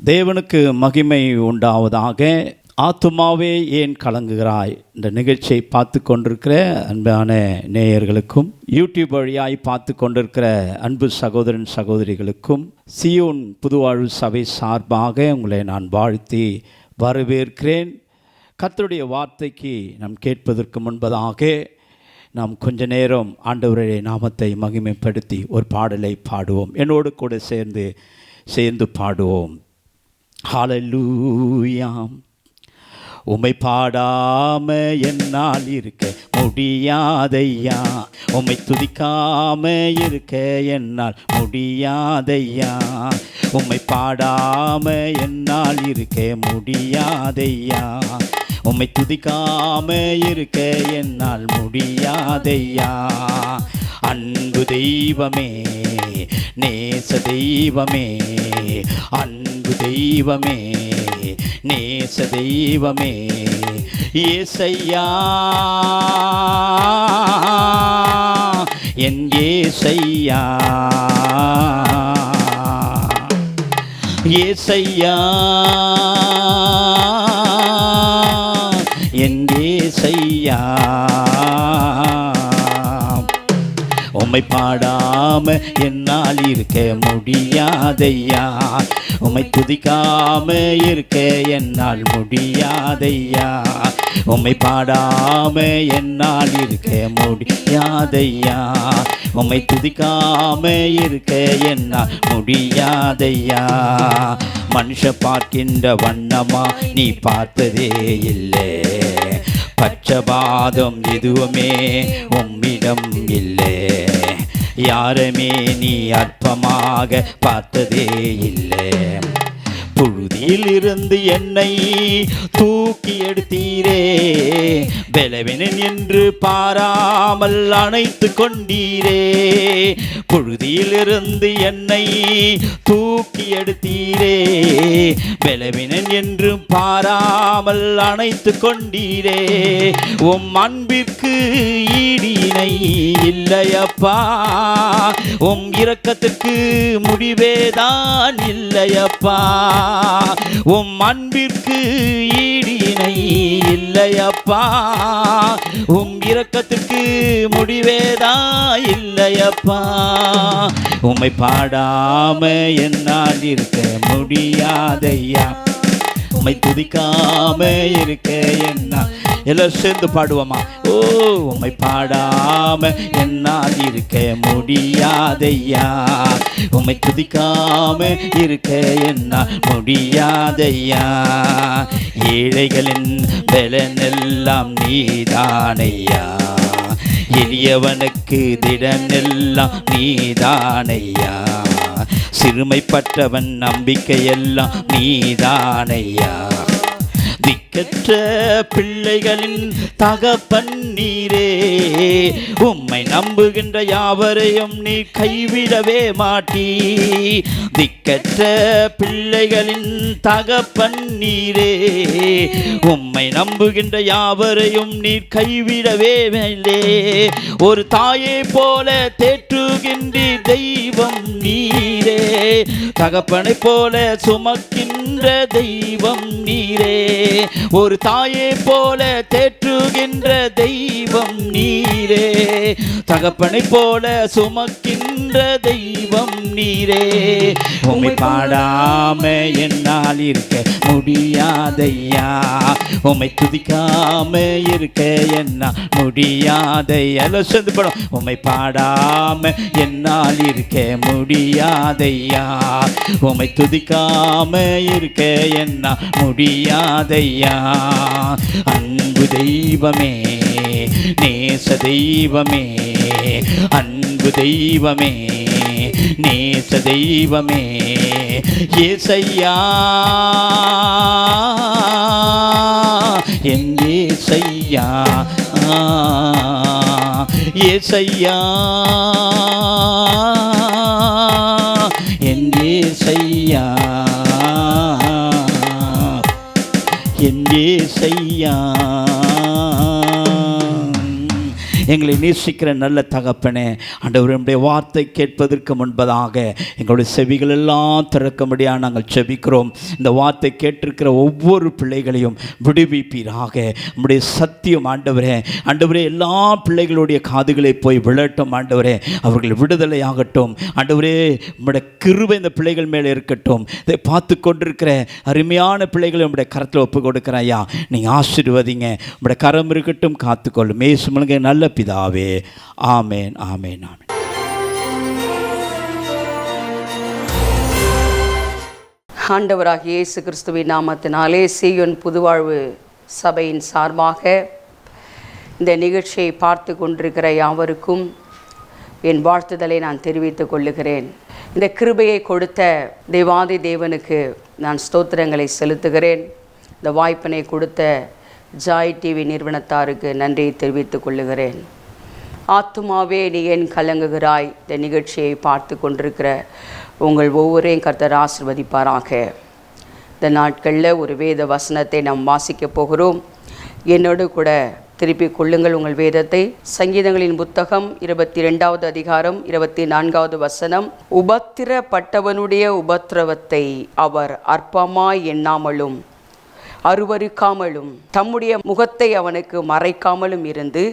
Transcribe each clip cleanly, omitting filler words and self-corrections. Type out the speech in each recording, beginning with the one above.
தேவனுக்கு மகிமை உண்டாவதாக. ஆத்துமாவே ஏன் கலங்குகிறாய் இந்த நிகழ்ச்சியை பார்த்து கொண்டிருக்கிற அன்பான நேயர்களுக்கும், யூடியூப் வழியாய் பார்த்து கொண்டிருக்கிற அன்பு சகோதரன் சகோதரிகளுக்கும் சியோன் புதுவாழ்வு சபை சார்பாக உங்களை நான் வாழ்த்தி வரவேற்கிறேன். கர்த்தருடைய வார்த்தைக்கு நாம் கேட்பதற்கு முன்பதாக நாம் கொஞ்ச நேரம் ஆண்டவருடைய நாமத்தை மகிமைப்படுத்தி ஒரு பாடலை பாடுவோம். என்னோடு கூட சேர்ந்து பாடுவோம். ஹல்லேலூயா. உம்மை பாடாம என்னால் இருக்க முடியாதையா, உம்மை துதிக்காம இருக்க என்னால் முடியாதையா, உம்மை பாடாம என்னால் இருக்க முடியாதையா, உம்மை துதிக்காம இருக்க என்னால் முடியாதையா. அன்பு தெய்வமே, நேச தெய்வமே, அன்பு தெய்வமே, நேச தெய்வமே, ஏசையா, என் ஏசையா, ஏசையா, என் ஏசையா. உம்மை பாடாம என்னால் இருக்க முடியாதையா, உம்மை துதிக்காம இருக்க என்னால் முடியாதையா, உம்மை பாடாம என்னால் இருக்க முடியாதையா, உம்மை துதிக்காம இருக்க என்னால் முடியாதையா. மனுஷ பார்க்கின்ற வண்ணமா நீ பார்த்ததே இல்லை, பட்சபாதம் எதுவுமே உம்மிடம் இல்லை, யாருமே நீ அற்பமாக பார்த்ததே இல்லை. புழுதியில் இருந்து என்னை தூக்கி எடுத்தீரே, பலவீனன் என்று பாராமல் அணைத்து கொண்டீரே, புழுதியில் இருந்து என்னை தூக்கி எடுத்தீரே, பலவீனன் என்று பாராமல் அணைத்து கொண்டீரே. உம் அன்பிற்கு ஈடினை இல்லையப்பா, உம் இரக்கத்துக்கு முடிவேதான் இல்லையப்பா, உம் அன்பிற்கு ஈடினை இல்லையப்பா, உம் இரக்கத்துக்கு முடிவேதா இல்லையப்பா. உம்மை பாடாம என்னால் இருக்க முடியாதையா, உம்மை துதிக்காம இருக்க என்னால். எல்லாம் சேர்ந்து பாடுவோமா? ஓ, உம்மை பாடாம என்னால் இருக்க முடியாதையா, உம்மை துதிக்காம இருக்க என்னால் முடியாதையா. ஏழைகளின் பலனெல்லாம் நீதானையா, எளியவனுக்கு திடனெல்லாம் நீதானையா, சிறுமைப்பட்டவன் நம்பிக்கையெல்லாம் நீதானையா, திக்கற்ற பிள்ளைகளின் தகப்பன் நீரே, உம்மை நம்புகின்ற யாவரையும் நீ கைவிடவே மாட்டீ. திக்கற்ற பிள்ளைகளின் தகப்பன் நீரே, உம்மை நம்புகின்ற யாவரையும் நீ கைவிடவே இல்லை. ஒரு தாயை போல தேற்றுகின்ற தெய்வம் நீரே, தகப்பனை போல சுமக்கின்ற தெய்வம் நீரே, ஒரு தாயை போல தேற்றுகின்ற தெய்வம் நீரே, தகப்பனை போல சுமக்கின்ற தெய்வம் நீரே. உம்மை பாடாம என்னால் இருக்க முடியாதையா, உம்மை துதிக்காம இருக்க என்னால் முடியாதையா. சேர்ந்து படம். உம்மை பாடாம என்னால் இருக்க முடியாதையா, உம்மை துதிக்காம இருக்க என்னால் முடியாதையா. அன்பு தெய்வமே, நேச தெய்வமே, அன்பு தெய்வமே, நேச தெய்வமே, ஏசையா, என் ஏசையா, ஏசையா, என் ஏசையா, என் ஏசையா. எங்களை நேசிக்கிற நல்ல தகப்பனே, ஆண்டவரே, உம்முடைய வார்த்தை கேட்பதற்கு முன்பதாக எங்களுடைய செவிகள் எல்லாம் திறக்கும்படியாக நாங்கள் செபிக்கிறோம். இந்த வார்த்தை கேட்டிருக்கிற ஒவ்வொரு பிள்ளைகளையும் விடுவிப்பீராக. உம்முடைய சத்தியம் ஆண்டவரே, ஆண்டவரே, எல்லா பிள்ளைகளுடைய காதுகளை போய் விழட்டும் ஆண்டவரே. அவர்கள் விடுதலையாகட்டும் ஆண்டவரே. உம்முடைய கிருபை இந்த பிள்ளைகள் மேலே இருக்கட்டும். இதை பார்த்து கொண்டிருக்கிற அருமையான பிள்ளைகளை உம்முடைய கரத்தில் ஒப்பு கொடுக்கிறேன் ஐயா. நீங்கள் ஆசீர்வதிங்க. உம்முடைய கரம் இருக்கட்டும், காத்துக்கொள்ளும். இயேசு மூலமாக நல்ல பிதாவே, ஆமேன், ஆமேன், ஆமேன். ஆண்டவராகிய இயேசு கிறிஸ்துவின் நாமத்தினாலே சீயோன் புதுவாழ்வு சபையின் சார்பாக இந்த நிகழ்ச்சியை பார்த்து கொண்டிருக்கிற யாவருக்கும் என் வாழ்த்துதலை நான் தெரிவித்துக் கொள்ளுகிறேன். இந்த கிருபையை கொடுத்த தேவாதி தேவனுக்கு நான் ஸ்தோத்திரங்களை செலுத்துகிறேன். இந்த வாய்ப்பினை கொடுத்த ஜாய் டிவி நிறுவனத்தாருக்கு நன்றியை தெரிவித்துக் கொள்ளுகிறேன். ஆத்துமாவே நீ ஏன் கலங்குகிறாய்? இந்த நிகழ்ச்சியை பார்த்து கொண்டிருக்கிற உங்கள் ஒவ்வொரையும் கர்த்தர் ஆசீர்வதிப்பாராக. இந்த நாட்களில் ஒரு வேத வசனத்தை நாம் வாசிக்கப் போகிறோம். என்னோடு கூட திருப்பிக் கொள்ளுங்கள் உங்கள் வேதத்தை. சங்கீதங்களின் புத்தகம் 22வது அதிகாரம் 24வது வசனம். உபத்திரப்பட்டவனுடைய உபத்திரவத்தை அவர் அற்பமாய் எண்ணாமலும் அருவருக்காமலும் தம்முடைய முகத்தை அவனுக்கு மறைக்காமலும் இருந்து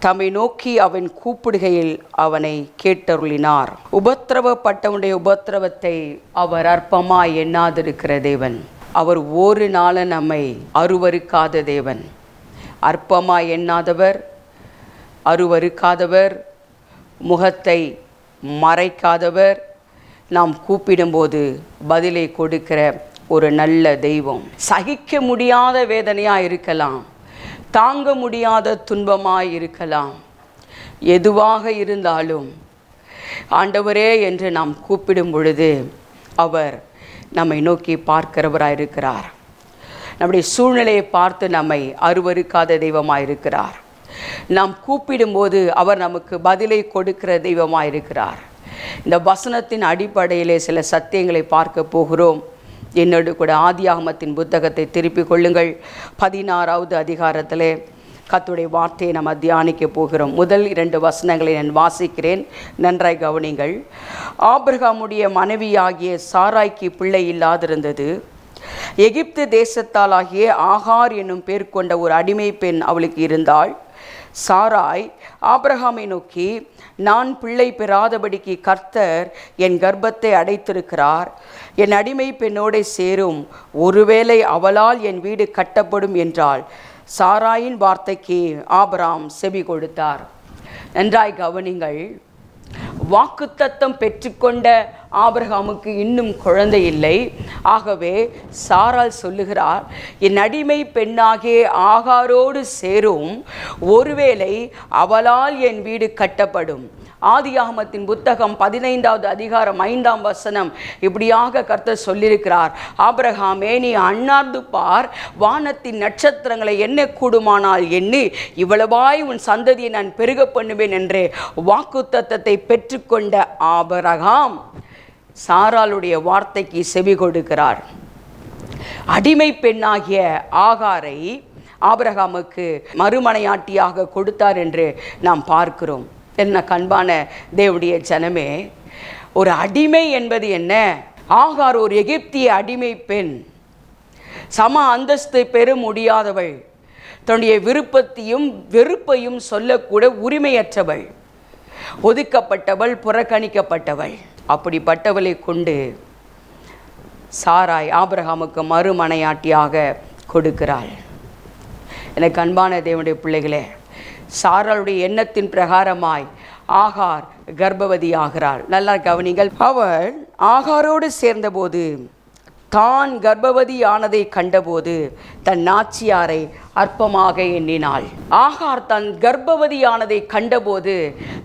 தம்மை நோக்கி அவன் கூப்பிடுகையில் அவனை கேட்டருளினார். உபத்திரவப்பட்டவனுடைய உபத்திரவத்தை அவர் அற்பமாய் எண்ணாதிருக்கிற தேவன். அவர் ஒரு நாளும் நம்மை அருவருக்காத தேவன். அற்பமாய் எண்ணாதவர், அருவருக்காதவர், முகத்தை மறைக்காதவர், நாம் கூப்பிடும்போது பதிலை கொடுக்கிற ஒரு நல்ல தெய்வம். சகிக்க முடியாத வேதனையாக இருக்கலாம், தாங்க முடியாத துன்பமாய் இருக்கலாம், எதுவாக இருந்தாலும் ஆண்டவரே என்று நாம் கூப்பிடும் பொழுது அவர் நம்மை நோக்கி பார்க்கிறவராக இருக்கிறார். நம்முடைய சூழ்நிலையை பார்த்து நம்மை அருவருக்காத தெய்வமாக இருக்கிறார். நாம் கூப்பிடும்போது அவர் நமக்கு பதிலை கொடுக்கிற தெய்வமாக இருக்கிறார். இந்த வசனத்தின் அடிப்படையிலே சில சத்தியங்களை பார்க்க போகிறோம். என்னோடு கூட ஆதியாகமத்தின் புத்தகத்தை திருப்பிக் கொள்ளுங்கள். 16வது அதிகாரத்திலே கர்த்தருடைய வார்த்தையை நம்ம தியானிக்க போகிறோம். முதல் 2 வசனங்களை நான் வாசிக்கிறேன், நன்றாய் கவனிங்கள். ஆபிரகாமுடைய மனைவியாகிய சாராய்க்கு பிள்ளை இல்லாதிருந்தது. எகிப்து தேசத்தாலாகிய ஆகார் என்னும் பேர் கொண்ட ஒரு அடிமை பெண் அவளுக்கு இருந்தாள். சாராய் ஆபிரகாமை நோக்கி, நான் பிள்ளை பெறாதபடிக்கு கர்த்தர் என் கர்ப்பத்தை அடைத்திருக்கிறார், என் அடிமை பெண்ணோடே சேரும், ஒருவேளை அவளால் என் வீடு கட்டப்படும் என்றாள். சாராயின் வார்த்தைக்கு ஆபிரகாம் செவி கொடுத்தார். நன்றாய் கவனிங்கள். வாக்குத்தத்தம் பெற்றுக்கொண்ட ஆபிரகாமுக்கு இன்னும் குழந்தை இல்லை. ஆகவே சாராள் சொல்லுகிறார், என் அடிமை பெண்ணாகிய ஆகாரோடு சேரும், ஒருவேளை அவளால் என் வீடு கட்டப்படும். ஆதியாகமத்தின் புத்தகம் 15வது அதிகாரம் 5ஆம் வசனம் இப்படியாக கர்த்தர் சொல்லியிருக்கிறார், ஆபிரகாமே நீ அண்ணார்ந்து பார், வானத்தின் நட்சத்திரங்களை எண்ண கூடுமானால் எண்ணி, இவ்வளவாய் உன் சந்ததியை நான் பெருக பண்ணுவேன் என்று வாக்குத்தத்தத்தை பெற்றுக்கொண்ட ஆபிரகாம் சாராளுடைய வார்த்தைக்கு செவி கொடுக்கிறார். அடிமை பெண்ணாகிய ஆகாரை ஆபிரகாமுக்கு மறுமனையாட்டியாக கொடுத்தார் என்று நாம் பார்க்கிறோம். என்ன கண்பான தேவனுடைய ஜனமே, ஒரு அடிமை என்பது என்ன? ஆகார் ஒரு எகிப்திய அடிமை பெண், சம அந்தஸ்தை பெற முடியாதவள், தன்னுடைய விருப்பத்தையும் வெறுப்பையும் சொல்லக்கூட உரிமையற்றவள், ஒதுக்கப்பட்டவள், புறக்கணிக்கப்பட்டவள். அப்படிப்பட்டவளை கொண்டு சாராய் ஆபிரகாமுக்கு மறுமனையாட்டியாக கொடுக்கிறாள். எனக்கு அன்பான தேவனுடைய பிள்ளைகளே, சாராளுடைய எண்ணத்தின் பிரகாரமாய் ஆகார் கர்ப்பவதி ஆகிறாள். நல்லா கவனிங்கள். அவள் ஆகாரோடு சேர்ந்தபோது தான் கர்ப்பவதி ஆனதை கண்டபோது தன் நாச்சியாரை அற்பமாக எண்ணினாள். ஆகார் தன் கர்ப்பவதி ஆனதை கண்டபோது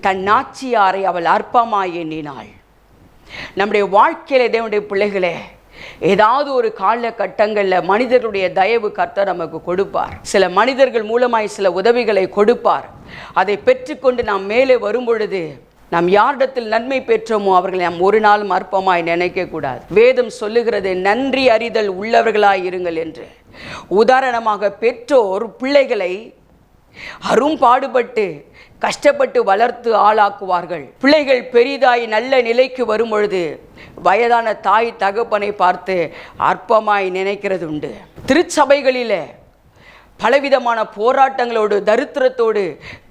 தன் நாச்சியாரை அவள் அற்பமாய் எண்ணினாள். நம்முடைய வாழ்க்கையில தேவனுடைய பிள்ளைகளே, ஏதாவது ஒரு காலகட்டங்களில் மனிதர்களுடைய தயவு கர்த்தர் நமக்கு கொடுப்பார். சில மனிதர்கள் மூலமாய் சில உதவிகளை கொடுப்பார். அதை பெற்றுக்கொண்டு நாம் மேலே வரும் பொழுது நாம் யாரிடத்தில் நன்மை பெற்றோமோ அவர்களை நாம் ஒரு நாளும் அற்பமாய் நினைக்கக்கூடாது. வேதம் சொல்லுகிறது, நன்றி அறிதல் உள்ளவர்களாய் இருங்கள் என்று. உதாரணமாக, பெற்றோர் பிள்ளைகளை அரும்பாடுபட்டு கஷ்டப்பட்டு வளர்த்து ஆளாக்குவார்கள். பிள்ளைகள் பெரிதாய் நல்ல நிலைக்கு வரும் பொழுது வயதான தாய் தகப்பனை பார்த்து அற்பமாய் நினைக்கிறது உண்டு. திருச்சபைகளிலே பலவிதமான போராட்டங்களோடு, தரித்திரத்தோடு,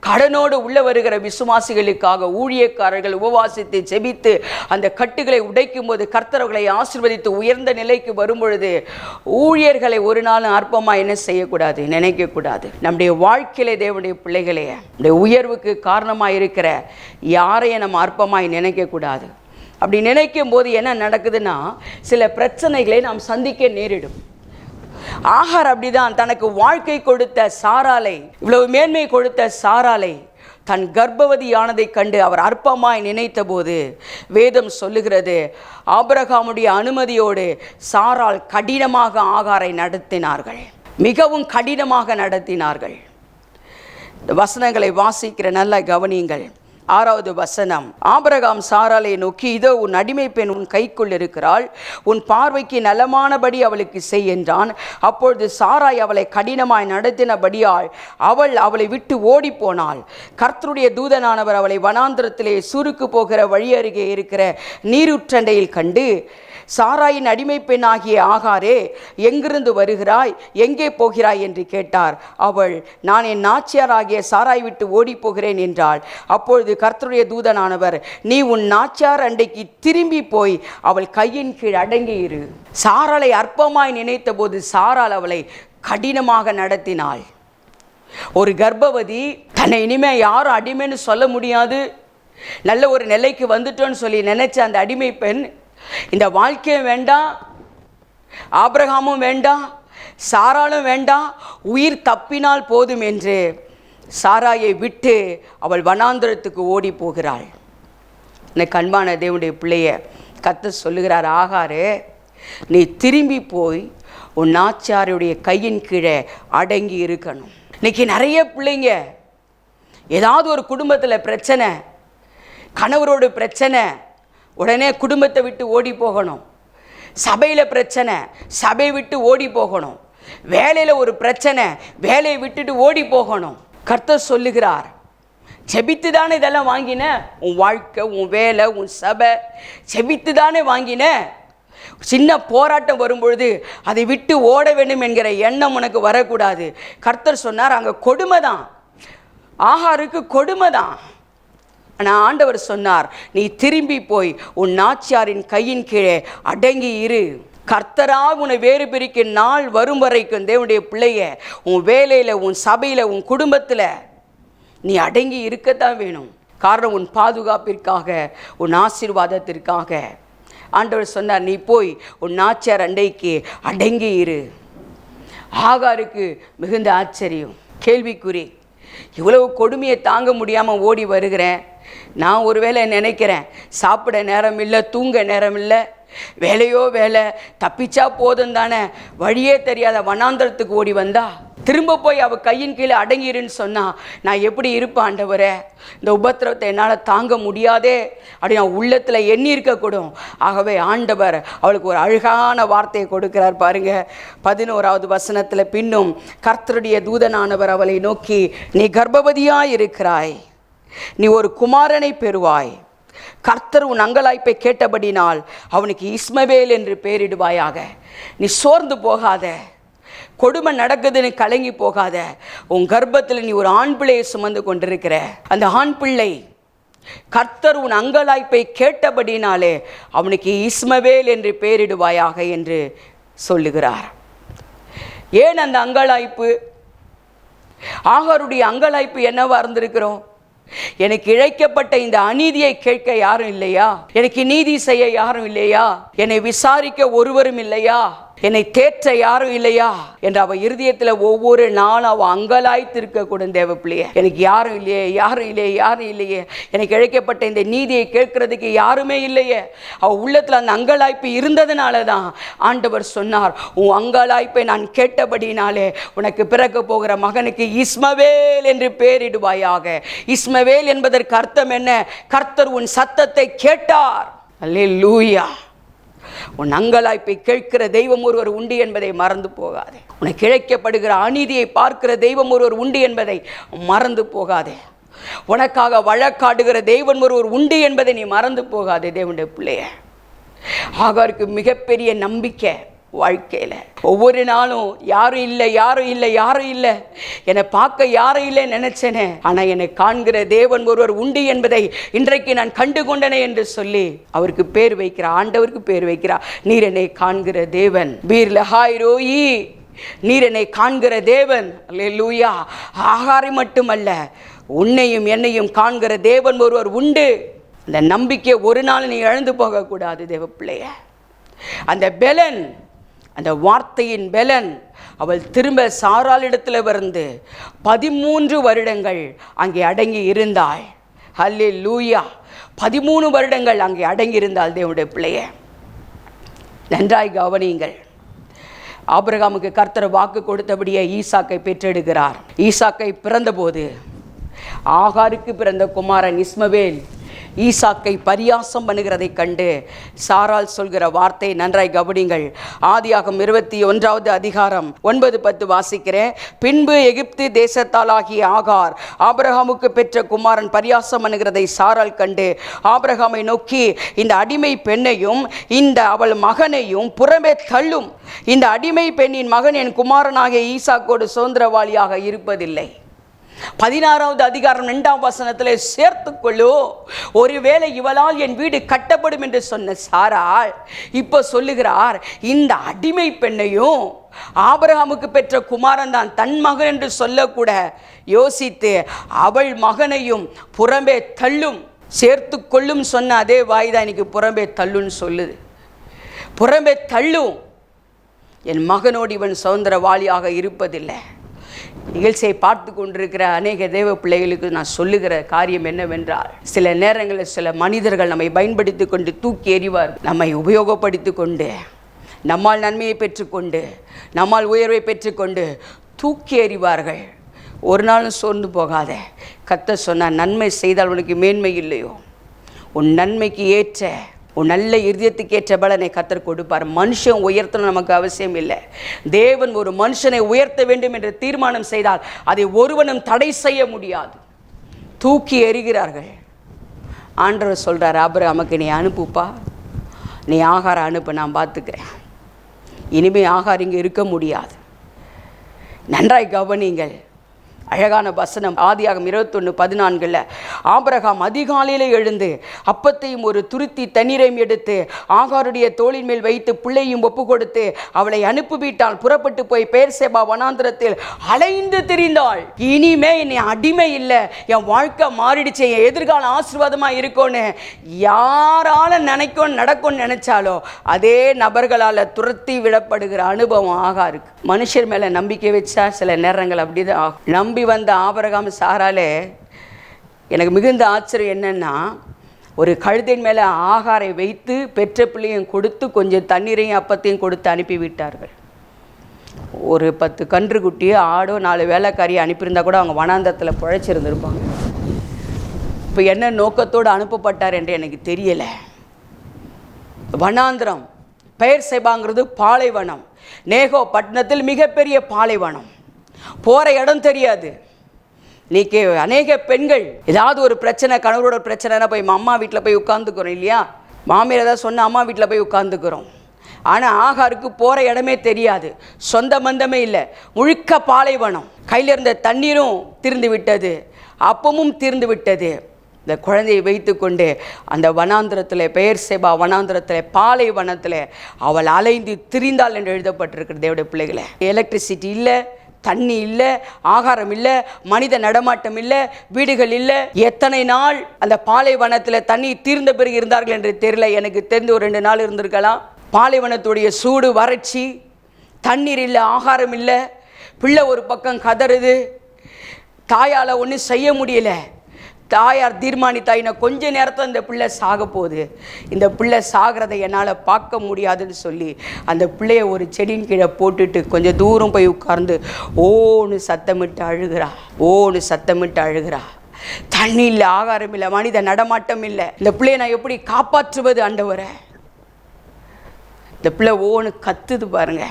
கடனோடு உள்ள வருகிற விசுவாசிகளுக்காக ஊழியக்காரர்கள் உபவாசித்து ஜெபித்து அந்த கட்டுகளை உடைக்கும் போது கர்த்தர்களை ஆசீர்வதித்து உயர்ந்த நிலைக்கு வரும் பொழுது ஊழியர்களை ஒரு நாளும் அற்பமாக என்ன செய்யக்கூடாது, நினைக்கக்கூடாது. நம்முடைய வாழ்க்கையிலே தேவனுடைய பிள்ளைகளே, நம்முடைய உயர்வுக்கு காரணமாக இருக்கிற யாரையும் நம்ம அற்பமாய் நினைக்கக்கூடாது. அப்படி நினைக்கும் போது என்ன நடக்குதுன்னா, சில பிரச்சனைகளை நாம் சந்திக்க நேரிடும். ஆகார் அப்படிதான் தனக்கு வாழ்க்கை கொடுத்த சாராளை, இவ்வளவு மேன்மை கொடுத்த சாராளை தன் கர்ப்பவதியானதை கண்டு அவர் அற்பமாய் நினைத்த போது வேதம் சொல்லுகிறது, ஆபிரகாமுடைய அனுமதியோடு சாராள் கடினமாக ஆகாரை நடத்தினார்கள், மிகவும் கடினமாக நடத்தினார்கள். வசனங்களை வாசிக்கிற நல்ல கவனியுங்கள். 6வது வசனம், ஆபிரகாம் சாராளை நோக்கி, இதோ உன் அடிமை பெண் உன் கைக்குள் இருக்கிறாள், உன் பார்வைக்கு நலமானபடி அவளுக்கு செய் என்றான். அப்பொழுது சாராய் அவளை கடினமாய் நடத்தினபடியால் அவள் அவளை விட்டு ஓடி போனாள். கர்த்தருடைய தூதனானவர் அவளை வனாந்திரத்திலே சூருக்கு போகிற வழி அருகே இருக்கிற நீருற்றண்டையில் கண்டு, சாராயின் அடிமை பெண் ஆகிய ஆகாரே, எங்கிருந்து வருகிறாய், எங்கே போகிறாய் என்று கேட்டார். அவள், நான் என் நாச்சியார் ஆகிய சாராய் விட்டு ஓடி போகிறேன் என்றாள். அப்பொழுது கர்த்தருடைய தூதனானவர், நீ உன் நாச்சியார் அண்டைக்கு திரும்பி போய் அவள் கையின் கீழ் அடங்கி இரு. சாராளை அற்பமாய் நினைத்த போது சாராள் அவளை கடினமாக நடத்தினாள். ஒரு கர்ப்பவதி தன்னை இனிமே யாரும் அடிமைன்னு சொல்ல முடியாது, நல்ல ஒரு நிலைக்கு வந்துட்டோன்னு சொல்லி நினைச்ச அந்த அடிமை பெண், இந்த வாழ்க்கையும் வேண்டாம், ஆபிரகாமும் வேண்டாம், சாராளும் வேண்டாம், உயிர் தப்பினால் போதும் என்று சாராயை விட்டு அவள் வனாந்திரத்துக்கு ஓடி போகிறாள். எனக்கு அன்பான தேவனுடைய பிள்ளைய கர்த்தர் சொல்லுகிறார், ஆகாரே, நீ திரும்பி போய் உன் நாச்சியாருடைய கையின் கீழே அடங்கி இருக்கணும். இன்னைக்கு நிறைய பிள்ளைங்க ஏதாவது ஒரு குடும்பத்தில் பிரச்சனை, கணவரோட பிரச்சனை, உடனே குடும்பத்தை விட்டு ஓடி போகணும். சபையில் பிரச்சனை, சபையை விட்டு ஓடி போகணும். வேலையில் ஒரு பிரச்சனை, வேலையை விட்டுட்டு ஓடி போகணும். கர்த்தர் சொல்லுகிறார், செபித்து தானே இதெல்லாம் வாங்கின, உன் வாழ்க்கை, உன் வேலை, உன் சபை செபித்து தானே வாங்கின. சின்ன போராட்டம் வரும்பொழுது அதை விட்டு ஓட வேண்டும் என்கிற எண்ணம் உனக்கு வரக்கூடாது. கர்த்தர் சொன்னார், அங்கே கொடுமை தான், ஆகாருக்கு கொடுமை தான். ஆனால் ஆண்டவர் சொன்னார், நீ திரும்பி போய் உன் நாச்சியாரின் கையின் கீழே அடங்கி இரு. கர்த்தராக உன்னை வேறு பிரிக்க நாள் வரும் வரைக்கும் தேவனுடைய பிள்ளைய உன் வேலையில், உன் சபையில், உன் குடும்பத்தில் நீ அடங்கி இருக்கத்தான் வேணும். காரணம் உன் பாதுகாப்பிற்காக, உன் ஆசீர்வாதத்திற்காக. ஆண்டவர் சொன்னார், நீ போய் உன் நாச்சியார் அண்டைக்கு அடங்கி இரு. ஆகாருக்கு மிகுந்த ஆச்சரியம், கேள்விக்குறி. இவ்வளவு கொடுமையை தாங்க முடியாமல் ஓடி வருகிறேன். நான் ஒருவேளை நினைக்கிறேன், சாப்பிட நேரம் இல்லை, தூங்க நேரம் இல்லை, வேலையோ வேலை, தப்பிச்சா போதும் தானே, வழியே தெரியாத வனாந்தரத்துக்கு ஓடி வந்தா திரும்ப போய் அவள் கையின் கீழே அடங்கிருன்னு சொன்னால் நான் எப்படி இருப்பேன் ஆண்டவரே, இந்த உபத்திரவத்தை என்னால் தாங்க முடியாதே அப்படி நான் உள்ளத்தில் எண்ணி இருக்கக்கூடும். ஆகவே ஆண்டவர் அவளுக்கு ஒரு அழகான வார்த்தையை கொடுக்கிறார் பாருங்க. 11வது வசனத்தில், பின்னும் கர்த்தருடைய தூதனானவர் அவளை நோக்கி, நீ கர்ப்பவதியாய் இருக்கிறாய், நீ ஒரு குமாரனை பெறுவாய், கர்த்தர் உன் அங்கலாய்ப்பை கேட்டபடினால் அவனுக்கு இஸ்மவேல் என்று பெயரிடுவாயாக. நீ சோர்ந்து போகாத, கொடுமை நடக்குதுன்னு கலங்கி போகாத. உன் கர்ப்பத்தில் நீ ஒரு ஆண் பிள்ளையை சுமந்து கொண்டிருக்கிற. அந்த ஆண் பிள்ளை கர்த்தர் உன் அங்கலாய்ப்பை கேட்டபடினாலே அவனுக்கு இஸ்மவேல் என்று பெயரிடுவாயாக என்று சொல்லுகிறார். ஏன் அந்த அங்கலாய்ப்பு? ஆகாருடைய அங்கலாய்ப்பு என்னவா இருந்திருக்கிறோம்? எனக்கு இழைக்கப்பட்ட இந்த அநீதியை கேட்க யாரும் இல்லையா? எனக்கு நீதி செய்ய யாரும் இல்லையா? என்னை விசாரிக்க ஒருவரும் இல்லையா? என்னை தேற்ற யாரும் இல்லையா என்று அவ இருதயத்தில் ஒவ்வொரு நாளும் அவ அங்கலாய்த்திருக்க கூட தேவ பிள்ளைய, எனக்கு யாரும் இல்லையே, யாரும் இல்லையே, யாரும் இல்லையே, எனக்கு இழைக்கப்பட்ட இந்த நீதியை கேட்கறதுக்கு யாருமே இல்லையே. அவ உள்ளத்தில் அந்த அங்கலாய்ப்பு இருந்ததுனால தான் ஆண்டவர் சொன்னார், உன் அங்கலாய்ப்பை நான் கேட்டபடினாலே உனக்கு பிறக்க போகிற மகனுக்கு இஸ்மவேல் என்று பெயரிடுவாயாக. இஸ்மவேல் என்பதற்கு அர்த்தம் என்ன? கர்த்தர் உன் சத்தத்தை கேட்டார். அல்லேலூயா. உன் அங்கலாய்ப்பை கேட்கிற தெய்வம் ஒருவர் உண்டு என்பதை மறந்து போகாதே. உனக்கு இழைக்கப்படுகிற அநீதியை பார்க்கிற தெய்வம் ஒருவர் உண்டு என்பதை மறந்து போகாதே. உனக்காக வழக்காடுகிற தெய்வன் ஒருவர் உண்டு என்பதை நீ மறந்து போகாதே. தேவனுடைய பிள்ளைய, ஆகாருக்கு மிகப்பெரிய நம்பிக்கை வாழ்க்கையில். ஒவ்வொரு நாளும் யாரும் இல்லை, யாரும் இல்லை, யாரும் இல்லை, என்னை பார்க்க யாரும் இல்லை நினைச்சேனே, ஆனால் என்னை காண்கிற தேவன் ஒருவர் உண்டு என்பதை இன்றைக்கு நான் கண்டு கொண்டனே என்று சொல்லி அவருக்கு பேர் வைக்கிறார். ஆண்டவருக்கு பேர் வைக்கிறார். நீர் என்னை காண்கிற தேவன், பீர் லஹாய் ரோயி, நீர் என்னை காண்கிற தேவன். அல்லேலூயா. ஆகாரை மட்டுமல்ல, உன்னையும் என்னையும் காண்கிற தேவன் ஒருவர் உண்டு. அந்த நம்பிக்கை ஒரு நாள் நீ இழந்து போகக்கூடாது தேவ பிள்ளைய. அந்த பெலன், அந்த வார்த்தையின் பெலன், அவள் திரும்ப சாராளிடத்தில் வந்து 13 வருடங்கள் அங்கே அடங்கி இருந்தாள். அல்லேலூயா. 13 வருடங்கள் அங்கே அடங்கி இருந்தாள் தேவனுடைய பிள்ளைய. நன்றாய் கவனியுங்கள். ஆபிரகாமுக்கு கர்த்தர் வாக்கு கொடுத்தபடியே ஈசாக்கை பெற்றெடுக்கிறார். ஈசாக்கை பிறந்தபோது ஆகாருக்கு பிறந்த குமாரன் இஸ்மவேல் ஈசாக்கை பரியாசம் பண்ணுகிறதை கண்டு சாராள் சொல்கிற வார்த்தை நன்றாய் கவனிங்கள். ஆதியாகமம் 21வது அதிகாரம் 9-10 வாசிக்கிறேன். பின்பு எகிப்து தேசத்தாலாகிய ஆகார் ஆபிரகாமுக்கு பெற்ற குமாரன் பரியாசம் பண்ணுகிறதை சாராள் கண்டு ஆபிரகாமை நோக்கி, இந்த அடிமை பெண்ணையும் இந்த அவள் மகனையும் புறமே தள்ளும். இந்த அடிமை பெண்ணின் மகன் என் குமாரனாகிய ஈசாக்கோடு சுதந்திரவாளியாக இருப்பதில்லை. 16வது அதிகாரம் 2ஆம் வசனத்திலே சேர்த்துக்கொள்ளு, ஒருவேளை இவளால் என் வீடு கட்டப்படும் என்று சொன்ன சாராள் இப்போ சொல்லுகிறார், இந்த அடிமை பெண்ணையும் ஆபிரகாமுக்கு பெற்ற குமாரன் தான் தன் மகன் என்று சொல்லக்கூட யோசித்து அவள் மகனையும் புறம்பே தள்ளும். சேர்த்து கொள்ளும் சொன்ன அதே வாய்தான் இன்னைக்கு புறம்பே தள்ளுன்னு சொல்லுது. புறம்பே தள்ளும், என் மகனோடு இவன் சுதந்திரவாளியாக இருப்பதில்லை. நிகழ்ச்சியை பார்த்து கொண்டிருக்கிற அநேக தேவ பிள்ளைகளுக்கு நான் சொல்லுகிற காரியம் என்னவென்றால், சில நேரங்களில் சில மனிதர்கள் நம்மை பயன்படுத்தி கொண்டு தூக்கி எறிவார். நம்மை உபயோகப்படுத்தி கொண்டு நம்மால் நன்மையை பெற்றுக்கொண்டு நம்மால் உயர்வை பெற்றுக்கொண்டு தூக்கி எறிவார்கள். ஒரு நாளும் சோர்ந்து போகாத. கர்த்தர் சொன்னார், நன்மை செய்தால் உனக்கு மேன்மை இல்லையோ, உன் நன்மைக்கு ஏற்ற உன் நல்ல இருதயத்துக்கு ஏற்ற பலனை கர்த்தர் கொடுப்பார். மனுஷன் உயர்த்தணும் நமக்கு அவசியம் இல்லை. தேவன் ஒரு மனுஷனை உயர்த்த வேண்டும் என்று தீர்மானம் செய்தால் அதை ஒருவனும் தடை செய்ய முடியாது. தூக்கி எறிகிறார்கள். ஆண்டவர் சொல்கிறார், ஆபிரகாமுக்கு நீ அனுப்புப்பா, நீ ஆகார அனுப்பு, நான் பார்த்துக்கிறேன். இனிமேல் ஆகார் இங்கே இருக்க முடியாது. நன்றாய் கவனிங்கள். அழகான வசனம். ஆதியாகமம் 21:14 ஆபிரகாம் அதிகாலையில் எழுந்து அப்பத்தையும் ஒரு துருத்தி தண்ணீரையும் எடுத்து ஆகாருடைய தோளின் மேல் வைத்து பிள்ளையும் ஒப்பு கொடுத்து அவளை அனுப்பிவிட்டாள். புறப்பட்டு போய் பெயர்சேபா வனாந்திரத்தில் அலைந்து திரிந்தாள். இனிமே என்னை அடிமை இல்லை, என் வாழ்க்கை மாறிடுச்சு, என் எதிர்கால ஆசீர்வாதமாக இருக்கும்னு யாரால நினைக்கும் நடக்கும்னு நினைச்சாலோ அதே நபர்களால் துரத்தி விடப்படுகிற அனுபவம் ஆகாருக்கு. மனுஷர் மேலே நம்பிக்கை வச்சா சில நேரங்கள் அப்படிதான் ஆகும். நம்பி வந்த ஆபிரகாம் சாராலே எனக்கு மிகுந்த ஆச்சரியம் என்னன்னா, ஒரு கழுதையின் மேலே ஆகாரை வைத்து பெற்ற பிள்ளையும் கொடுத்து கொஞ்சம் தண்ணீரையும் அப்பத்தையும் கொடுத்து அனுப்பிவிட்டார்கள். ஒரு 10 கன்றுக்குட்டியோ ஆடோ 4 வேலைக்காரியை அனுப்பியிருந்தா கூட அவங்க வனாந்தரத்தில் பிழைச்சிருந்துருப்பாங்க. இப்போ என்ன நோக்கத்தோடு அனுப்பப்பட்டார் என்று எனக்கு தெரியலை. வனாந்திரம், பெயர்சேபாங்கிறது பாலைவனம். நேகோ பட்டணத்தில் மிகப்பெரிய பாலைவனம். போகிற இடம் தெரியாது. நீக்கு அநேக பெண்கள் ஏதாவது ஒரு பிரச்சனை, கணவரோட பிரச்சனைனா போய் அம்மா வீட்டில் போய் உட்காந்துக்கிறோம் இல்லையா, மாமியார் ஏதாவது சொன்ன அம்மா வீட்டில் போய் உட்காந்துக்கிறோம். ஆனால் ஆகாருக்கு போகிற இடமே தெரியாது, சொந்த பந்தமே இல்லை, முழுக்க பாலைவனம். கையில் இருந்த தண்ணீரும் தீர்ந்து விட்டது, அப்பமும் தீர்ந்து விட்டது. இந்த குழந்தையை வைத்து கொண்டு அந்த வனாந்திரத்தில், பெயர்சேபா வனாந்திரத்தில், பாலைவனத்தில் அவள் அலைந்து திரிந்தாள் என்று எழுதப்பட்டிருக்கிறது. தேவனுடைய பிள்ளைகளை, எலக்ட்ரிசிட்டி இல்லை, தண்ணி இல்லை, ஆகாரம் இல்லை, மனித நடமாட்டம் இல்லை, வீடுகள் இல்லை. எத்தனை நாள் அந்த பாலைவனத்தில் தண்ணி தீர்ந்த பிறகு இருந்தார்கள் என்று தெரியல. எனக்கு தெரிந்து ஒரு 2 நாள் இருந்திருக்கலாம். பாலைவனத்துடைய சூடு, வறட்சி, தண்ணீர் இல்லை, ஆகாரம் இல்லை. பிள்ளை ஒரு பக்கம் கதறுது, தாயால் ஒன்றும் செய்ய முடியல. தாயார் தீர்மானித்தாயின கொஞ்ச நேரத்தில் இந்த பிள்ளை சாக போகுது, இந்த பிள்ளை சாகிறதை என்னால் பார்க்க முடியாதுன்னு சொல்லி அந்த பிள்ளைய ஒரு செடியின் கீழே போட்டுட்டு கொஞ்சம் தூரம் போய் உட்கார்ந்து ஓன்னு சத்தமிட்டு அழுகிறா, ஓன்னு சத்தமிட்டு அழுகிறா. தண்ணி இல்லை, ஆகாரம் இல்லை, மனித நடமாட்டம் இல்லை. இந்த பிள்ளையை நான் எப்படி காப்பாற்றுவது ஆண்டவரே? இந்த பிள்ளை ஓன்னு கத்துது பாருங்க.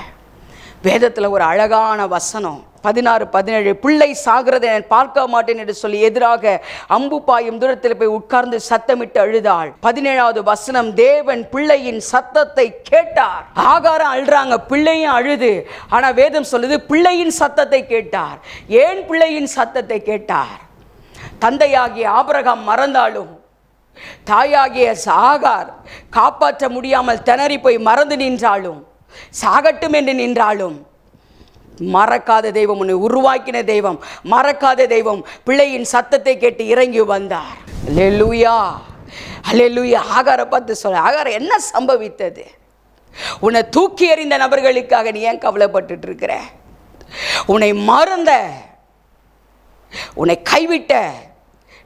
வேதத்தில் ஒரு அழகான வசனம் 16-17, பிள்ளை சாகிறதை நான் பார்க்க மாட்டேன் என்று சொல்லி எதிராக அம்பு பாயும் தூரத்தில் போய் உட்கார்ந்து சத்தமிட்டு அழுதாள். 17வது வசனம், தேவன் பிள்ளையின் சத்தத்தை கேட்டார். ஆகாரம் அழுறாங்க, பிள்ளையும் அழுது. ஆனா வேதம் சொல்லுது பிள்ளையின் சத்தத்தை கேட்டார். ஏன் பிள்ளையின் சத்தத்தை கேட்டார்? தந்தையாகிய ஆபிரகாம் மறந்தாலும், தாயாகிய ஆகார் காப்பாற்ற முடியாமல் திணறி போய் மறந்து நின்றாலும், சாகட்டும் என்று நின்றாலும், மறக்காத தெய்வம், உன்னை உருவாக்கின தெய்வம், மறக்காத தெய்வம் பிள்ளையின் சத்தத்தை கேட்டு இறங்கி வந்தார். அல்லேலூயா, அல்லேலூயா. ஆகாரை பார்த்து சொல்ல, ஆகார் என்ன சம்பவித்தது? உன்னை தூக்கி எறிந்த நபர்களுக்காக நீ ஏன் கவலைப்பட்டு இருக்கிற? உன்னை மறந்த, உன்னை கைவிட்ட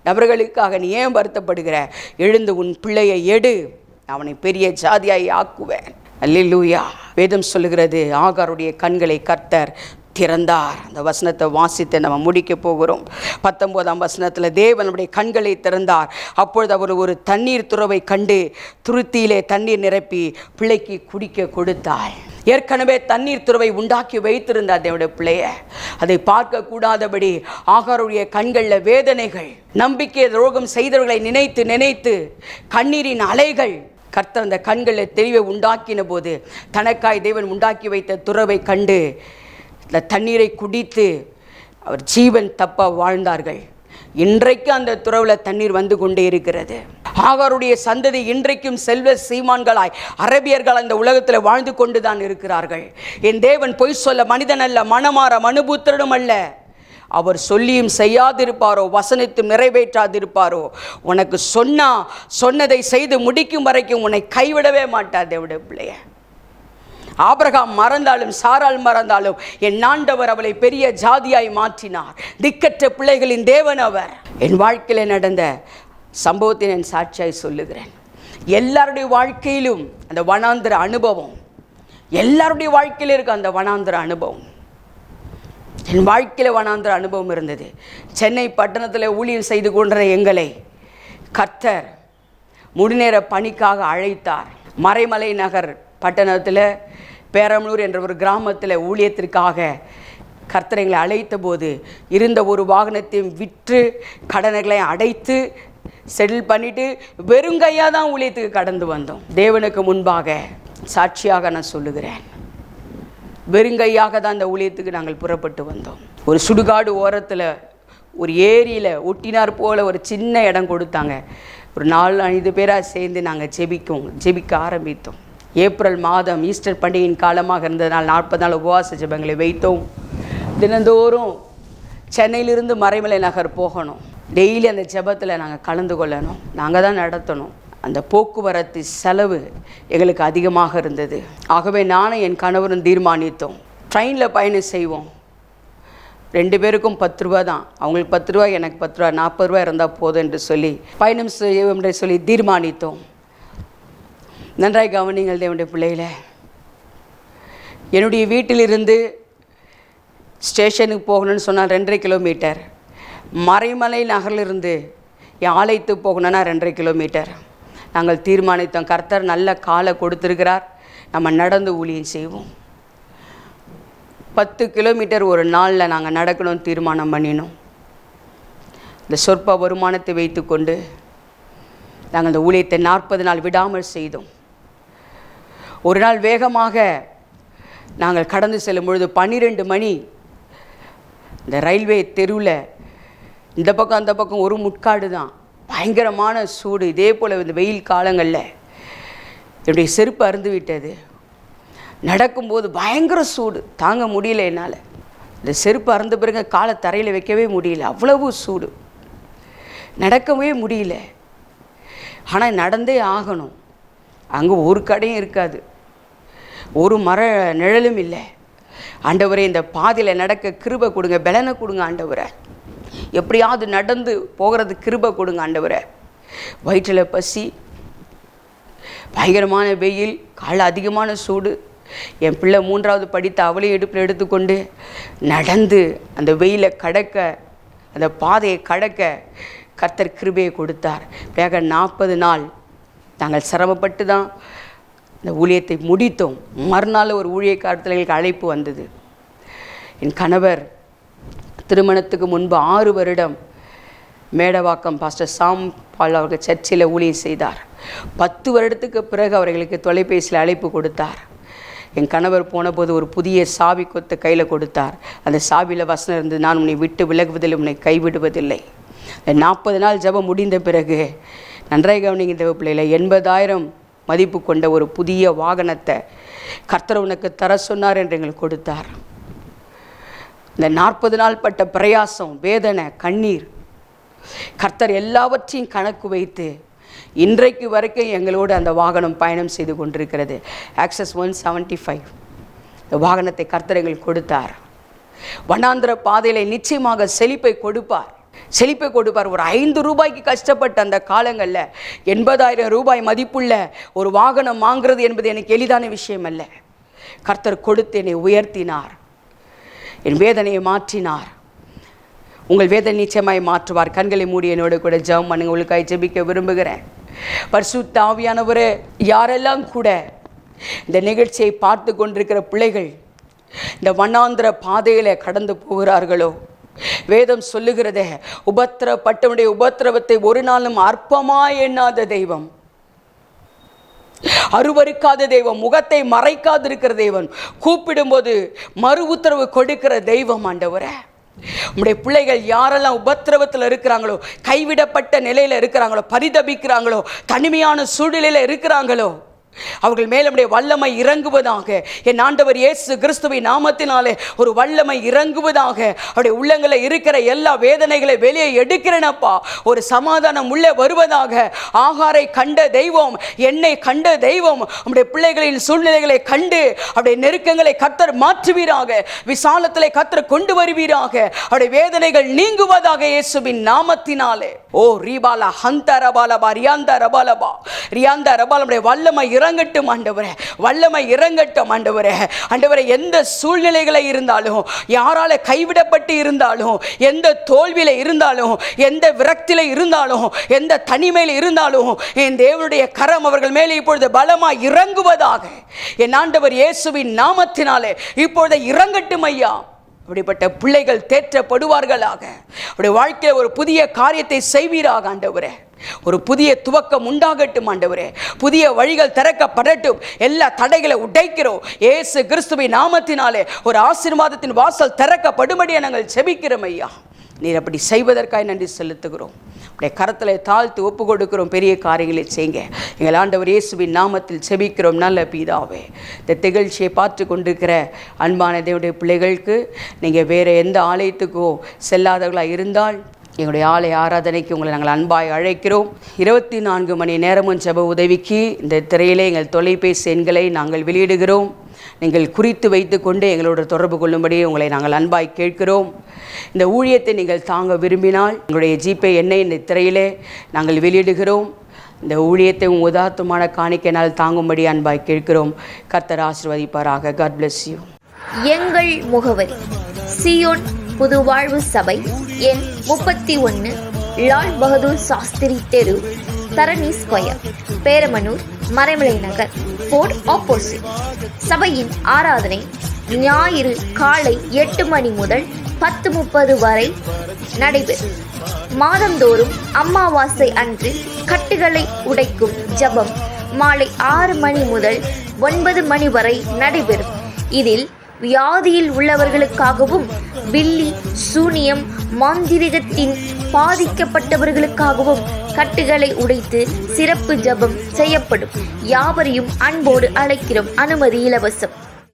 நபர்களுக்காக நீ ஏன் வருத்தப்படுகிற? எழுந்து உன் பிள்ளையை எடு, அவனை பெரிய ஜாதியாய் ஆக்குவேன். அல்லேலூயா. வேதம் சொல்லுகிறது, ஆகாருடைய கண்களை கர்த்தர் திறந்தார். அந்த வசனத்தை வாசித்து நம்ம முடிக்க போகிறோம். 19ஆம் வசனத்தில், தேவனுடைய கண்களை திறந்தார். அப்பொழுது அவர் ஒரு தண்ணீர் துறவை கண்டு துருத்தியிலே தண்ணீர் நிரப்பி பிள்ளைக்கு குடிக்க கொடுத்தார். ஏற்கனவே தண்ணீர் துறவை உண்டாக்கி வைத்திருந்தார் தேவனுடைய பிள்ளைய. அதை பார்க்க கூடாதபடி ஆகாருடைய கண்களில் வேதனைகள், நம்பிக்கை துரோகம் செய்தவர்களை நினைத்து நினைத்து கண்ணீரின் அலைகள். கர்த்தர் அந்த கண்களில் தெளிவை உண்டாக்கின போது தனக்காய் தேவன் உண்டாக்கி வைத்த துறவை கண்டு இந்த தண்ணீரை குடித்து அவர் ஜீவன் தப்ப வாழ்ந்தார்கள். இன்றைக்கு அந்த துறவில் தண்ணீர் வந்து கொண்டே இருக்கிறது. ஆகாருடைய சந்ததி இன்றைக்கும் செல்வ சீமான்களாய் அரபியர்கள் அந்த உலகத்தில் வாழ்ந்து கொண்டு தான் இருக்கிறார்கள். என் தேவன் பொய் சொல்ல மனிதன் அல்ல, மனமாற மனுபுத்திரனும் அல்ல. அவர் சொல்லியும் செய்யாதிருப்பாரோ, வசனித்தும் நிறைவேற்றாதிருப்பாரோ. உனக்கு சொன்னதை செய்து முடிக்கும் வரைக்கும் உன்னை கைவிடவே மாட்டார் தேவனுடைய பிள்ளைய. ஆபிரகாம் மறந்தாலும், சாராள் மறந்தாலும், என் ஆண்டவர் அவளை பெரிய ஜாதியாய் மாற்றினார். திக்கற்ற பிள்ளைகளின் தேவன் அவர். என் வாழ்க்கையில் நடந்த சம்பவத்தை நான் சாட்சியாய் சொல்லுகிறேன். எல்லாருடைய வாழ்க்கையிலும் அந்த வனாந்திர அனுபவம், எல்லாருடைய வாழ்க்கையிலும் இருக்க அந்த வனாந்திர அனுபவம். என் வாழ்க்கையில் வனாந்திர அனுபவம் இருந்தது. சென்னை பட்டணத்தில் ஊழியம் செய்து கொண்ட எங்களை கர்த்தர் முழுநேர பணிக்காக அழைத்தார். மறைமலை நகர் பட்டணத்தில் பேரமலூர் என்ற ஒரு கிராமத்தில் ஊழியத்திற்காக கர்த்தர் எங்களை அழைத்த போது இருந்த ஒரு வாகனத்தையும் விற்று கடன்களை அடைத்து செட்டில் பண்ணிவிட்டு வெறுங்கையாக தான் ஊழியத்துக்கு கடந்து வந்தோம். தேவனுக்கு முன்பாக சாட்சியாக நான் சொல்லுகிறேன், வெறுங்கையாக தான் அந்த ஊழியத்துக்கு நாங்கள் புறப்பட்டு வந்தோம். ஒரு சுடுகாடு ஓரத்தில் ஒரு ஏரியில் ஒட்டினார் போல் ஒரு சின்ன இடம் கொடுத்தாங்க. ஒரு 4-5 பேராக சேர்ந்து நாங்கள் ஜெபிக்க ஆரம்பித்தோம். ஏப்ரல் மாதம் ஈஸ்டர் பண்டிகையின் காலமாக இருந்ததுனால் 40 நாள் உபவாச ஜெபங்களை வைத்தோம். தினந்தோறும் சென்னையிலிருந்து மறைமலை நகர் போகணும். டெய்லி அந்த ஜெபத்தில் நாங்கள் கலந்து கொள்ளணும், நாங்கள் தான் நடத்தணும். அந்த போக்குவரத்து செலவு எங்களுக்கு அதிகமாக இருந்தது. ஆகவே நானும் என் கணவரும் தீர்மானித்தோம், ட்ரெயினில் பயணம் செய்வோம். 2 பேருக்கும் 10 ரூபா தான், அவங்களுக்கு 10 ரூபா, எனக்கு 10 ரூபா, 40 ரூபா இருந்தால் போதும் என்று சொல்லி பயணம் செய்வோம் என்று சொல்லி தீர்மானித்தோம். நன்றாய் கவனிங்கள் தேவனுடைய பிள்ளைகளை. என்னுடைய வீட்டிலிருந்து ஸ்டேஷனுக்கு போகணும்னு சொன்னால் 2.5 கிலோமீட்டர். மறைமலை நகரிலிருந்து என் ஆலயத்துக்கு போகணுன்னா 2.5 கிலோமீட்டர். நாங்கள் தீர்மானித்தோம், கர்த்தர் நல்ல காலை கொடுத்துருக்கிறார், நம்ம நடந்து ஊழியம் செய்வோம். 10 கிலோமீட்டர் ஒரு நாளில் நாங்கள் நடக்கணும்னு தீர்மானம் பண்ணினோம். இந்த சொற்ப வருமானத்தை வைத்து கொண்டு நாங்கள் இந்த ஊழியத்தை 40 நாள் விடாமல் செய்தோம். ஒரு நாள் வேகமாக நாங்கள் கடந்து செல்லும் பொழுது 12 மணி இந்த ரயில்வே தெருவில் இந்த பக்கம் அந்த பக்கம் ஒரு முட்காடு தான், பயங்கரமான சூடு. இதே போல் இந்த வெயில் காலங்களில் என்னுடைய செருப்பு அருந்து விட்டது. நடக்கும்போது பயங்கர சூடு, தாங்க முடியல என்னால். இந்த செருப்பு அறந்த பிறகு காலை தரையில் வைக்கவே முடியல, அவ்வளவு சூடு, நடக்கவே முடியல. ஆனால் நடந்தே ஆகணும். அங்கே ஒரு கடையும் இருக்காது, ஒரு மர நிழலும் இல்லை. ஆண்டவரே, இந்த பாதையில் நடக்க கிருபை கொடுங்க, பலனை கொடுங்க ஆண்டவரே. எப்படியாவது நடந்து போகிறது கிருபை கொடுங்க ஆண்டவரே. வயிற்றில் பசி, பயங்கரமான வெயில், காலை அதிகமான சூடு. என் பிள்ளை 3வது படித்த அவளையும் இடுப்பில் எடுத்துக்கொண்டு நடந்து அந்த வெயிலை கடக்க, அந்த பாதையை கடக்க கர்த்தர் கிருபையை கொடுத்தார். பிறகு 40 நாள் நாங்கள் சிரமப்பட்டு தான் அந்த ஊழியத்தை முடித்தோம். மறுநாள் ஒரு ஊழியக்காரத்தில் எங்களுக்கு அழைப்பு வந்தது. என் கணவர் திருமணத்துக்கு முன்பு 6 வருடம் மேடவாக்கம் பாஸ்டர் சாம் பால் அவர்கள் சர்ச்சில் ஊழியம் செய்தார். 10 வருடத்துக்கு பிறகு அவர்களுக்கு தொலைபேசியில் அழைப்பு கொடுத்தார். என் கணவர் போனபோது ஒரு புதிய சாவி கொத்தை கையில் கொடுத்தார். அந்த சாவியில் வசனம் இருந்து, நான் உன்னை விட்டு விலகுவதில்லை, உன்னை கைவிடுவதில்லை. 40 நாள் ஜெபம் முடிந்த பிறகு, நன்றாக கவனிங்க தேவ பிள்ளைகளை, 80,000 மதிப்பு கொண்ட ஒரு புதிய வாகனத்தை கர்த்தர் உனக்கு தர சொன்னார் என்று எங்களுக்கு கொடுத்தார். இந்த 40 நாள் பட்ட பிரயாசம், வேதனை, கண்ணீர், கர்த்தர் எல்லாவற்றையும் கணக்கு வைத்து இன்றைக்கு வரைக்கும் எங்களோடு அந்த வாகனம் பயணம் செய்து கொண்டிருக்கிறது. ஆக்சஸ் 175 இந்த வாகனத்தை கர்த்தர் எங்களுக்கு கொடுத்தார். வனாந்திர பாதையில் நிச்சயமாக செழிப்பை கொடுப்பார். ஒரு 5 ரூபாய்க்கு கஷ்டப்பட்ட அந்த காலங்களில் 80,000 ரூபாய் மதிப்புள்ள ஒரு வாகனம் வாங்குறது என்பது எனக்கு எளிதான விஷயம் அல்ல. கர்த்தர் கொடுத்து என்னை உயர்த்தினார், என் வேதனையை மாற்றினார். உங்கள் வேதனை நிச்சயமாய் மாற்றுவார். கண்களை மூடி என்னோட கூட ஜெபம் பண்ணுங்க. உங்களுக்காக ஜெபிக்க விரும்புகிறேன். பரிசுத்த ஆவியானவரே, யாரெல்லாம் கூட இந்த நிகழ்ச்சியை பார்த்து கொண்டிருக்கிற பிள்ளைகள் இந்த வனாந்திர பாதையில் கடந்து போகிறார்களோ, வேதம் சொல்லுகிறதே, உபத்திரப்பட்டவனுடைய உபத்திரவத்தை ஒரு நாளும் அற்பமாய் எண்ணாத தெய்வம், அருவருக்காத தெய்வம், முகத்தை மறைக்காதிருக்கிற தெய்வம், கூப்பிடும்போது மறு உத்தரவு கொடுக்கிற தெய்வம். ஆண்டவரே, உம்முடைய பிள்ளைகள் யாரெல்லாம் உபத்திரவத்தில் இருக்கிறாங்களோ, கைவிடப்பட்ட நிலையில் இருக்கிறாங்களோ, பரிதபிக்கிறாங்களோ, தனிமையான சூழ்நிலையில் இருக்கிறாங்களோ, அவர்கள் மேல் நம்முடைய வல்லமை இறங்குவதாக. என் ஆண்டவர் இயேசு கிறிஸ்துவின் நாமத்தினாலே ஒரு வல்லமை இறங்குவதாக. அவருடைய உள்ளங்களை இருக்கிற எல்லா வேதனைகளை வெளியே எடுக்கிறேனப்பா. ஒரு சமாதானம் உள்ளே வருவதாக. ஆகாரை கண்ட தெய்வம், என்னை கண்ட தெய்வம், நம்முடைய பிள்ளைகளின் சூழ்நிலைகளை கண்டு அவருடைய நெருக்கங்களை கர்த்தர் மாற்றுவீராக. விசாலத்திலே கர்த்தர் கொண்டு வருவீராக. அவருடைய வேதனைகள் நீங்குவதாக இயேசுவின் நாமத்தினாலே. ஓ ரீபாலா ஹந்த ரபாலபா ரியாந்த ரபாலபா ரியாந்த ரபாலமுடைய வல்லமை இறங்கட்டும் ஆண்டவரே, வல்லமை இறங்கட்டும் ஆண்டவரே. ஆண்டவரே, எந்த சூழ்நிலைகளை இருந்தாலும், யாரால கைவிடப்பட்டு இருந்தாலும், எந்த தோல்வியில இருந்தாலும், எந்த விரக்தியில இருந்தாலும், எந்த தனிமையில் இருந்தாலும், என் தேவனுடைய கரம் அவர்கள் மேலே இப்பொழுது பலமாய் இறங்குவதாக. என் ஆண்டவர் இயேசுவின் நாமத்தினாலே இப்பொழுது இறங்கட்டும் ஐயா. அப்படிப்பட்ட பிள்ளைகள் தேற்றப்படுவார்களாக. அவருடைய வாழ்க்கையில் ஒரு புதிய காரியத்தை செய்வீராக ஆண்டவரே. ஒரு புதிய துவக்கம் உண்டாகட்டும் ஆண்டவரே. புதிய வழிகள் திறக்கப்படட்டும். எல்லா தடைகளை உடைக்கிறோம் இயேசு கிறிஸ்துவின் நாமத்தினாலே. ஒரு ஆசீர்வாதத்தின் வாசல் திறக்கப்படும்படியா நாங்கள் செபிக்கிறோம் ஐயா. நீர் அப்படி செய்வதற்காக நன்றி செலுத்துகிறோம். அப்படியே கரத்தில் தாழ்த்து ஒப்பு கொடுக்கிறோம். பெரிய காரியங்களை செய்யுங்க. எங்கள் ஆண்டவர் இயேசுவின் நாமத்தில் செபிக்கிறோம் நல்ல பிதாவே. இந்த நிகழ்ச்சியை பார்த்து கொண்டிருக்கிற அன்பான தேவனுடைய பிள்ளைகளுக்கு, நீங்கள் வேறு எந்த ஆலயத்துக்கோ செல்லாதவர்களாக இருந்தால் எங்களுடைய ஆலய ஆராதனைக்கு உங்களை நாங்கள் அன்பாய் அழைக்கிறோம். 24 மணி நேரமும் ஜெப உதவிக்கு இந்த திரையிலே எங்கள் தொலைபேசி எண்களை நாங்கள் வெளியிடுகிறோம். நீங்கள் குறித்து வைத்து கொண்டு எங்களோட தொடர்பு கொள்ளும்படி உங்களை நாங்கள் அன்பாய் கேட்கிறோம். இந்த ஊழியத்தை நீங்கள் தாங்க விரும்பினால் எங்களுடைய ஜிபே எண்ணை இந்த திரையிலே நாங்கள் வெளியிடுகிறோம். இந்த ஊழியத்தை உதார்த்தமான காணிக்கையினால் தாங்கும்படி அன்பாய் கேட்கிறோம். கர்த்தர் ஆசீர்வதிப்பாராக. God bless you. எங்கள் முகவரி: சியோன் புது வாழ்வு சபை, எண் 31, லால் பகதூர் சாஸ்திரி தெரு, தரணி ஸ்கொயர், பேரமனூர், மறைமலை நகர், போர்ட் ஆப்போசிட். சபையின் ஆராதனை ஞாயிறு காலை 8 மணி முதல் 10:30 வரை நடைபெறும். மாதந்தோறும் அமாவாசை அன்று கட்டுகளை உடைக்கும் ஜெபம் மாலை 6 மணி முதல் 9 மணி வரை நடைபெறும். இதில் வியாதியில் உள்ளவர்களுக்காகவும், பில்லி சூனியம் மாந்திரிகத்தின் பாதிக்கப்பட்டவர்களுக்காகவும் கட்டுகளை உடைத்து சிறப்பு ஜெபம் செய்யப்படும். யாவரையும் அன்போடு அழைக்கிறோம். அனுமதி இலவசம்.